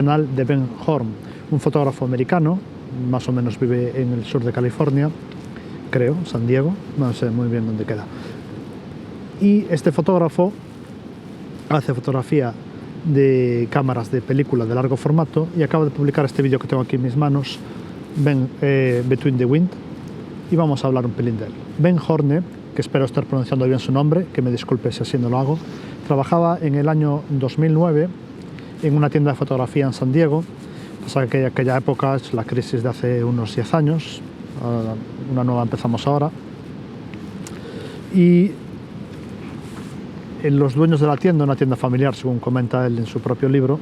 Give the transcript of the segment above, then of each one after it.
Canal de Ben Horn, un fotógrafo americano, más o menos vive en el sur de California, creo, San Diego, no sé muy bien dónde queda. Y este fotógrafo hace fotografía de cámaras de película de largo formato y acaba de publicar este vídeo que tengo aquí en mis manos, Between the Wind, y vamos a hablar un pelín de él. Ben Horne, que espero estar pronunciando bien su nombre, que me disculpe si así no lo hago, trabajaba en el año 2009 en una tienda de fotografía en San Diego. Pasa que aquella época es la crisis de hace unos 10 años, una nueva empezamos ahora, y los dueños de la tienda, una tienda familiar según comenta él en su propio libro,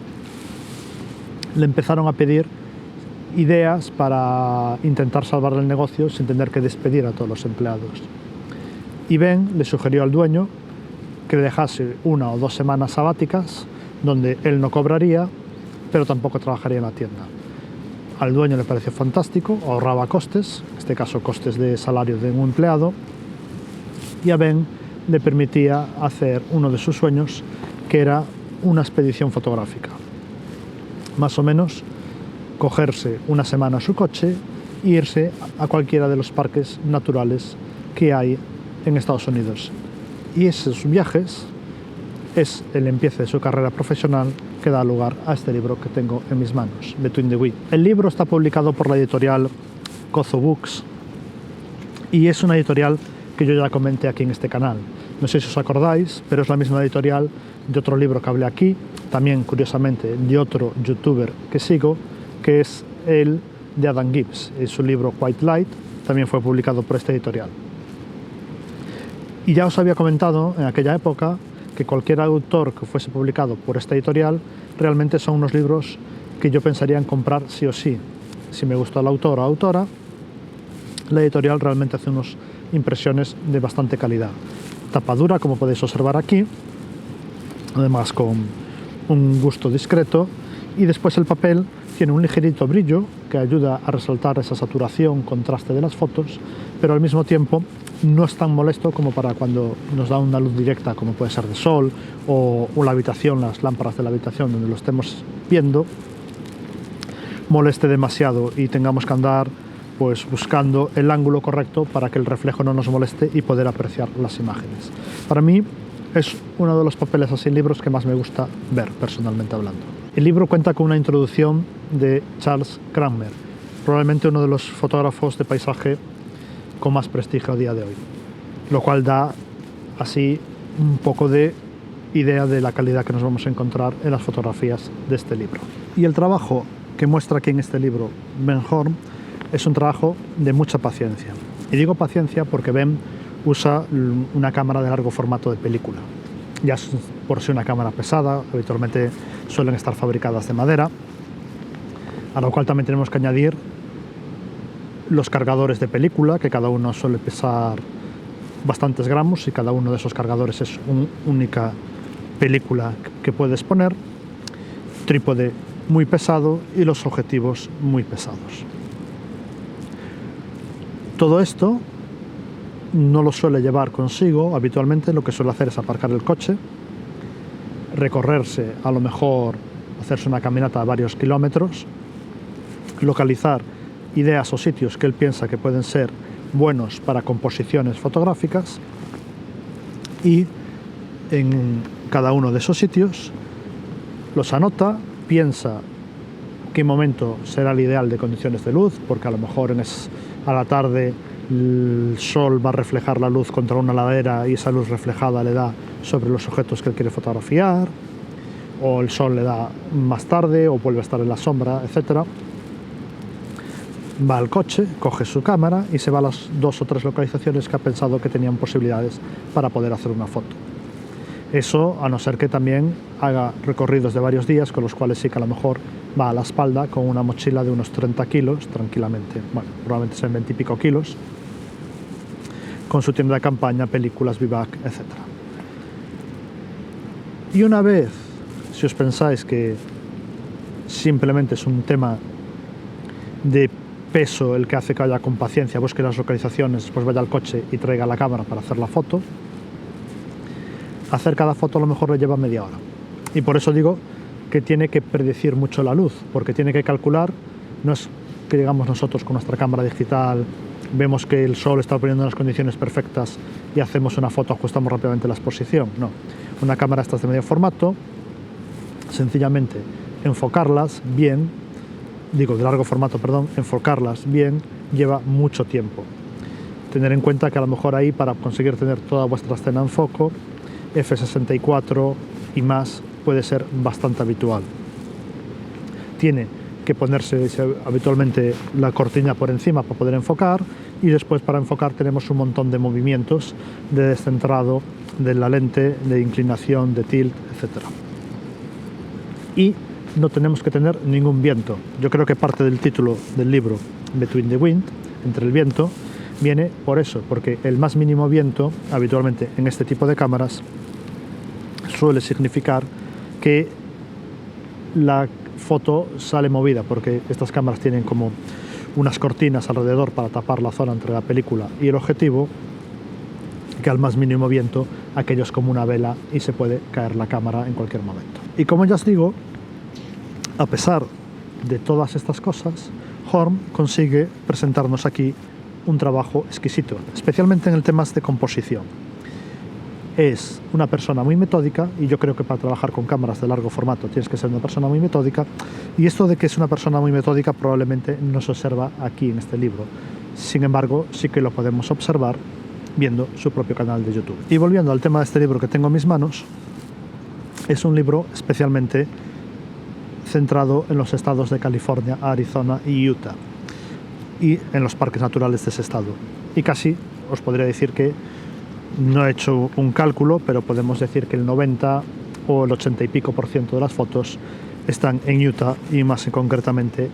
le empezaron a pedir ideas para intentar salvar el negocio sin tener que despedir a todos los empleados. Y Ben le sugirió al dueño que le dejase 1 o 2 semanas sabáticas donde él no cobraría, pero tampoco trabajaría en la tienda. Al dueño le pareció fantástico, ahorraba costes, en este caso costes de salario de un empleado, y a Ben le permitía hacer uno de sus sueños, que era una expedición fotográfica. Más o menos cogerse una semana su coche e irse a cualquiera de los parques naturales que hay en Estados Unidos. Y esos viajes es el empiece de su carrera profesional que da lugar a este libro que tengo en mis manos, Between the Wind. El libro está publicado por la editorial Kozo Books y es una editorial que yo ya comenté aquí en este canal. No sé si os acordáis, pero es la misma editorial de otro libro que hablé aquí, también curiosamente de otro youtuber que sigo, que es el de Adam Gibbs. Su libro White Light también fue publicado por esta editorial. Y ya os había comentado en aquella época que cualquier autor que fuese publicado por esta editorial realmente son unos libros que yo pensaría en comprar sí o sí. Si me gustó el autor o autora, la editorial realmente hace unas impresiones de bastante calidad. Tapa dura, como podéis observar aquí, además con un gusto discreto, y después el papel tiene un ligerito brillo que ayuda a resaltar esa saturación, contraste de las fotos, pero al mismo tiempo no es tan molesto como para cuando nos da una luz directa, como puede ser de sol o la habitación, las lámparas de la habitación donde lo estemos viendo, moleste demasiado y tengamos que andar pues buscando el ángulo correcto para que el reflejo no nos moleste y poder apreciar las imágenes. Para mí es uno de los papeles así libros que más me gusta ver, personalmente hablando. El libro cuenta con una introducción de Charles Cranmer, probablemente uno de los fotógrafos de paisaje con más prestigio a día de hoy, lo cual da así un poco de idea de la calidad que nos vamos a encontrar en las fotografías de este libro. Y el trabajo que muestra aquí en este libro Ben Horn es un trabajo de mucha paciencia. Y digo paciencia porque Ben usa una cámara de largo formato de película. Ya por ser una cámara pesada, habitualmente suelen estar fabricadas de madera, a lo cual también tenemos que añadir los cargadores de película, que cada uno suele pesar bastantes gramos y cada uno de esos cargadores es una única película que puedes poner, trípode muy pesado y los objetivos muy pesados. Todo esto no lo suele llevar consigo, habitualmente lo que suele hacer es aparcar el coche, recorrerse, a lo mejor hacerse una caminata a varios kilómetros, localizar ideas o sitios que él piensa que pueden ser buenos para composiciones fotográficas y en cada uno de esos sitios los anota, piensa qué momento será el ideal de condiciones de luz, porque a lo mejor a la tarde el sol va a reflejar la luz contra una ladera y esa luz reflejada le da sobre los objetos que él quiere fotografiar, o el sol le da más tarde o vuelve a estar en la sombra, etc. Va al coche, coge su cámara y se va a las 2 o 3 localizaciones que ha pensado que tenían posibilidades para poder hacer una foto. Eso a no ser que también haga recorridos de varios días, con los cuales sí que a lo mejor va a la espalda con una mochila de unos 30 kilos, tranquilamente, bueno, probablemente sean 20 y pico kilos, con su tienda de campaña, películas, vivac, etc. Y una vez, si os pensáis que simplemente es un tema de peso el que hace que vaya con paciencia, busque las localizaciones, después vaya al coche y traiga la cámara para hacer la foto, hacer cada foto a lo mejor le lleva media hora. Y por eso digo que tiene que predecir mucho la luz, porque tiene que calcular, no es que digamos nosotros con nuestra cámara digital vemos que el sol está poniendo unas condiciones perfectas y hacemos una foto, ajustamos rápidamente la exposición, no. Una cámara esta es de medio formato, sencillamente enfocarlas bien, de largo formato, perdón, enfocarlas bien lleva mucho tiempo. Tener en cuenta que a lo mejor ahí, para conseguir tener toda vuestra escena en foco, f64 y más puede ser bastante habitual. Tiene que ponerse habitualmente la cortina por encima para poder enfocar, y después para enfocar tenemos un montón de movimientos de descentrado de la lente, de inclinación, de tilt, etc. Y no tenemos que tener ningún viento. Yo creo que parte del título del libro, Between the Wind, entre el viento, viene por eso, porque el más mínimo viento, habitualmente en este tipo de cámaras, suele significar que la foto sale movida, porque estas cámaras tienen como unas cortinas alrededor para tapar la zona entre la película y el objetivo, que al más mínimo viento aquello es como una vela y se puede caer la cámara en cualquier momento. Y como ya os digo, a pesar de todas estas cosas, Horn consigue presentarnos aquí un trabajo exquisito, especialmente en el tema de composición. Es una persona muy metódica, y yo creo que para trabajar con cámaras de largo formato tienes que ser una persona muy metódica, y esto de que es una persona muy metódica probablemente no se observa aquí en este libro. Sin embargo, sí que lo podemos observar viendo su propio canal de YouTube. Y volviendo al tema de este libro que tengo en mis manos, es un libro especialmente centrado en los estados de California, Arizona y Utah, y en los parques naturales de ese estado. Y casi os podría decir que no he hecho un cálculo, pero podemos decir que el 90 o el 80 y pico % de las fotos están en Utah, y más concretamente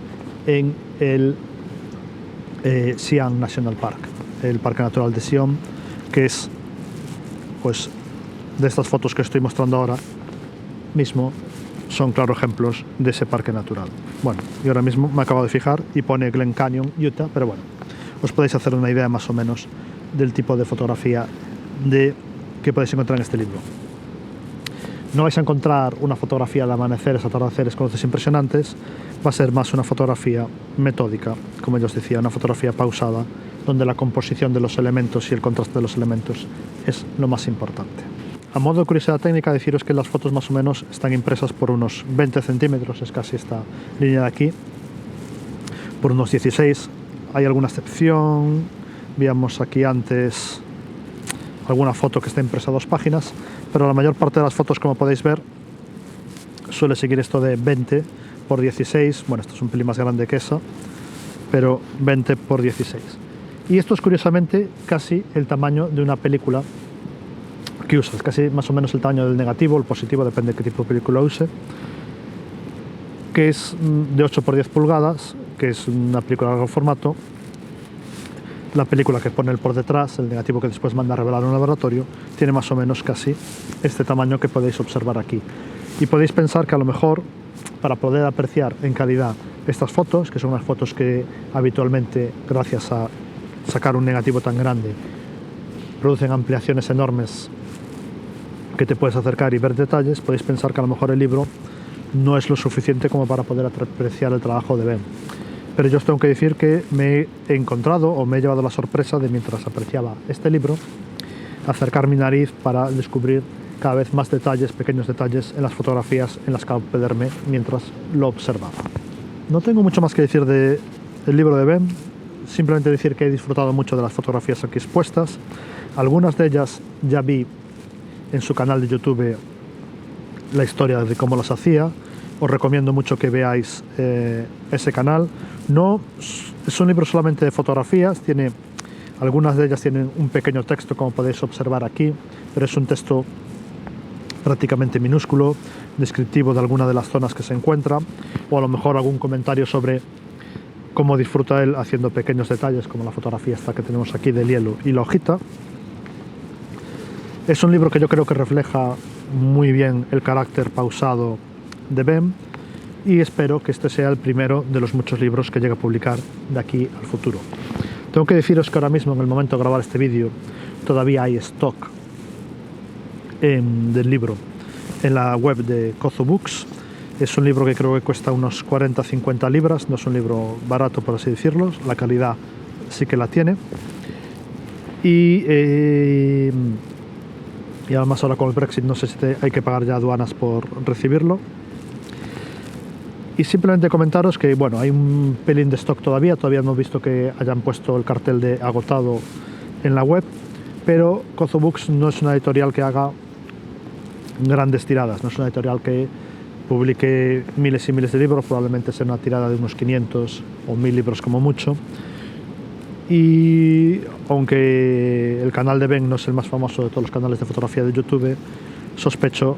en el Zion National Park, el Parque Natural de Zion, que es, pues, de estas fotos que estoy mostrando ahora mismo, son claros ejemplos de ese parque natural. Bueno, y ahora mismo me acabo de fijar y pone Glen Canyon, Utah, pero bueno, os podéis hacer una idea más o menos del tipo de fotografía que podéis encontrar en este libro. No vais a encontrar una fotografía de amaneceres, atardeceres con luces impresionantes, va a ser más una fotografía metódica, como ya os decía, una fotografía pausada, donde la composición de los elementos y el contraste de los elementos es lo más importante. A modo de curiosidad técnica, deciros que las fotos más o menos están impresas por unos 20 centímetros, es casi esta línea de aquí, por unos 16. Hay alguna excepción, veíamos aquí antes alguna foto que está impresa a 2 páginas, pero la mayor parte de las fotos, como podéis ver, suele seguir esto de 20 por 16, bueno, esto es un pelín más grande que eso, pero 20 por 16. Y esto es curiosamente casi el tamaño de una película que usas, casi más o menos el tamaño del negativo, el positivo, depende de qué tipo de película use, que es de 8 por 10 pulgadas, que es una película de largo formato. La película que pone por detrás, el negativo que después manda a revelar en un laboratorio, tiene más o menos casi este tamaño que podéis observar aquí. Y podéis pensar que a lo mejor, para poder apreciar en calidad estas fotos, que son unas fotos que habitualmente, gracias a sacar un negativo tan grande, producen ampliaciones enormes que te puedes acercar y ver detalles, podéis pensar que a lo mejor el libro no es lo suficiente como para poder apreciar el trabajo de Ben. Pero yo os tengo que decir que me he encontrado, o me he llevado la sorpresa de, mientras apreciaba este libro, acercar mi nariz para descubrir cada vez más detalles, pequeños detalles en las fotografías en las que perderme mientras lo observaba. No tengo mucho más que decir del libro de Ben, simplemente decir que he disfrutado mucho de las fotografías aquí expuestas. Algunas de ellas ya vi en su canal de YouTube la historia de cómo las hacía. Os recomiendo mucho que veáis ese canal. No es un libro solamente de fotografías, algunas de ellas tienen un pequeño texto, como podéis observar aquí, pero es un texto prácticamente minúsculo, descriptivo de alguna de las zonas que se encuentra, o a lo mejor algún comentario sobre cómo disfruta él haciendo pequeños detalles, como la fotografía esta que tenemos aquí del hielo y la hojita. Es un libro que yo creo que refleja muy bien el carácter pausado de Ben, y espero que este sea el primero de los muchos libros que llegue a publicar de aquí al futuro. Tengo que deciros que ahora mismo, en el momento de grabar este vídeo, todavía hay stock del libro en la web de Kozo Books, Es un libro que creo que cuesta unos 40-50 libras, no es un libro barato, por así decirlo, la calidad sí que la tiene. Y además ahora con el Brexit no sé si hay que pagar ya aduanas por recibirlo. Y simplemente comentaros que bueno, hay un pelín de stock todavía no hemos visto que hayan puesto el cartel de agotado en la web, pero Kozo Books no es una editorial que haga grandes tiradas, no es una editorial que publique miles y miles de libros, probablemente sea una tirada de unos 500 o 1000 libros como mucho. Y aunque el canal de Ben no es el más famoso de todos los canales de fotografía de YouTube, sospecho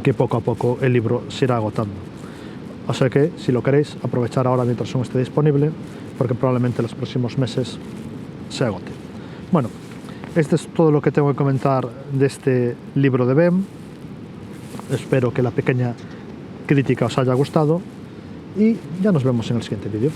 que poco a poco el libro se irá agotando. O sea que, si lo queréis, aprovechar ahora mientras aún esté disponible, porque probablemente en los próximos meses se agote. Bueno, este es todo lo que tengo que comentar de este libro de Ben. Espero que la pequeña crítica os haya gustado y ya nos vemos en el siguiente vídeo.